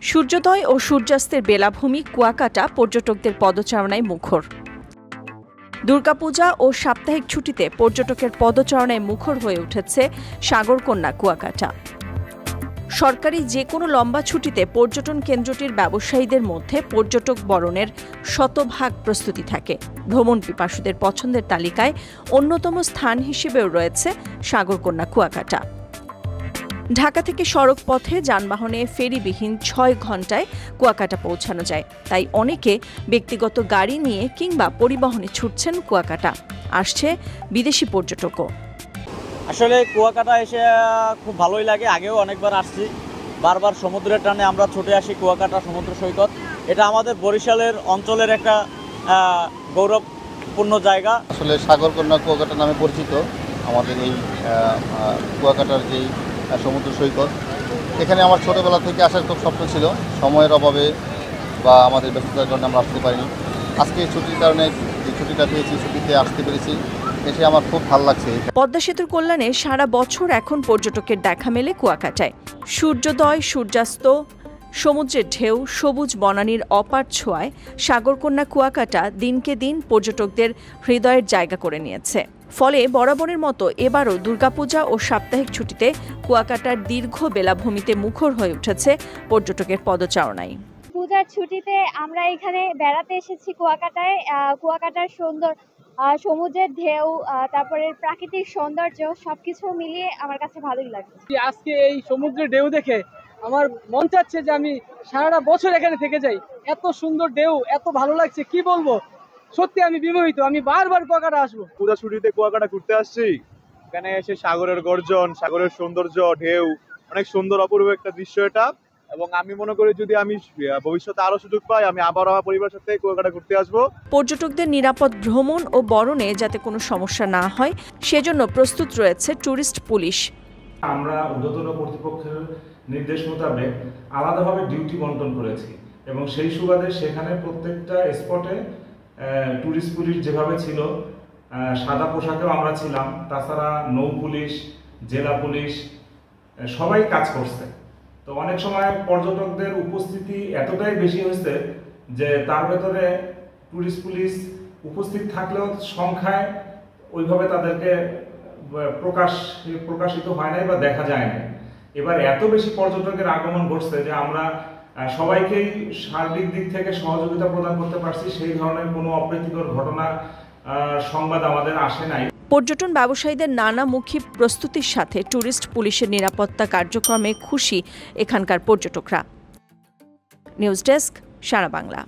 সূর্যোদয় ও সূর্যাস্তের বেলাভূমি কুয়াকাটা পর্যটকদের পদচারণায় মুখর। দুর্গাপূজা ও সাপ্তাহিক ছুটিতে পর্যটকের পদচারণায় মুখর হয়ে উঠেছে সাগরকন্যা কুয়াকাটা। সরকারি যে কোনো লম্বা ছুটিতে পর্যটন কেন্দ্রটির ব্যবসায়ীদের মধ্যে পর্যটক বরণের শতভাগ প্রস্তুতি থাকে। ভ্রমণ পিপাসুদের পছন্দের তালিকায় অন্যতম স্থান হিসেবেও রয়েছে সাগরকন্যা কুয়াকাটা। ঢাকা থেকে সড়ক পথে যানবাহনে ফেরিবিহীন ৬ ঘণ্টায় কুয়াকাটা পৌঁছানো যায়। তাই অনেকে ব্যক্তিগত গাড়ি নিয়ে কিংবা পরিবহনে ছুটছেন কুয়াকাটা। আসছে বিদেশি পর্যটকও। আসলে কুয়াকাটা এসে খুব ভালোই লাগে। আগেও অনেকবার আসছি। বারবার সমুদ্রের টানে আমরা ছুটে আসি কুয়াকাটা সমুদ্র সৈকত। এটা আমাদের বরিশালের অঞ্চলের একটা গৌরবপূর্ণ জায়গা। আসলে সাগরকন্যা কুয়াকাটা নামে পরিচিত আমাদের এই কুয়াকাটার যেই সমুদ্র সৈকত। এখানে আমার ছোটোবেলা থেকে আসার খুব স্বপ্ন ছিল। সময়ের অভাবে বা আমাদের ব্যস্ততার কারণে আমরা আসতে পারিনি। আজকে ছুটির কারণে যে ছুটিটা পেয়েছি, ছুটিতে আসতে পেরেছি, এসে আমার খুব ভালো লাগছে। পদ্মা সেতুর কল্যাণে সারা বছর এখন পর্যটকের দেখা মেলে কুয়াকাটায়। সূর্যোদয়, সূর্যাস্ত, সমুদ্রের ঢেউ, সবুজ বনানীর অপার ছোঁয়ায় সাগরকন্যা কুয়াকাটা দিনকে দিন পর্যটকদের হৃদয়ের জায়গা করে নিয়েছে। ফলে বরাবরের মতো এবারও দুর্গাপূজা ও সাপ্তাহিক ছুটিতে কুয়াকাটার দীর্ঘ বেলাভূমিতে মুখর হয়ে উঠেছে পর্যটকের পদচারণায়। পূজার ছুটিতে আমরা এখানে বেড়াতে এসেছি কুয়াকাটায়। কুয়াকাটার সুন্দর সমুদ্রের ঢেউ, তারপরে প্রাকৃতিক সৌন্দর্য সবকিছু মিলিয়ে আমার কাছে ভালোই লাগে। আজকে এই সমুদ্রের ঢেউ দেখে আমার মন চাচ্ছে যে আমি সারাটা বছর এখানে থেকে যাই। এত সুন্দর ঢেউ, এত ভালো লাগছে, কি বলবো। সত্যি আমি বিমোহিত। আমি বারবার কুয়াকাটা আসবো। পুরো ছুটিতে কুয়াকাটা ঘুরতে আসছি। এখানে এসে সাগরের গর্জন, সাগরের সৌন্দর্য, ঢেউ, অনেক সুন্দর অপূর্ব একটা দৃশ্য এটা। এবং আমি মনে করি যদি আমি ভবিষ্যতে আরো সুযোগ পাই, আমি আবার আমার পরিবারের সাথে কুয়াকাটা ঘুরতে আসবো। পর্যটকদের নিরাপদ ভ্রমণ ও বরণে যাতে কোনো সমস্যা না হয় সেজন্য প্রস্তুত রয়েছে ট্যুরিস্ট পুলিশ। আমরা ঊর্ধ্বতন কর্তৃপক্ষের নির্দেশ মোতাবেক আলাদাভাবে ডিউটি বন্টন করেছি এবং সেই সুবাদে সেখানে প্রত্যেকটা স্পটে ট্যুরিস্ট পুলিশ যেভাবে ছিল, সাদা পোশাকেও আমরা ছিলাম। তাছাড়া নৌ পুলিশ, জেলা পুলিশ সবাই কাজ করছে। তো অনেক সময় পর্যটকদের উপস্থিতি এতটাই বেশি হয়েছে যে তার ভেতরে ট্যুরিস্ট পুলিশ উপস্থিত থাকলেও সংখ্যায় ওইভাবে তাদেরকে প্রকাশিত হয় নাই বা দেখা যায় না। এবার এত বেশি পর্যটকের আগমন ঘটছে যে আমরা সবাইকেই সার্বিক দিক থেকে সহযোগিতা প্রদান করতে পারছি। সেই ধরনের কোনো অপ্রীতিকর ঘটনা সংবাদ আমাদের আসে নাই। পর্যটন ব্যবসায়ীদের নানামুখী প্রস্তুতির সাথে ট্যুরিস্ট পুলিশের নিরাপত্তা কার্যক্রমে খুশি এখানকার পর্যটকরা। নিউজ ডেস্ক, সারা বাংলা।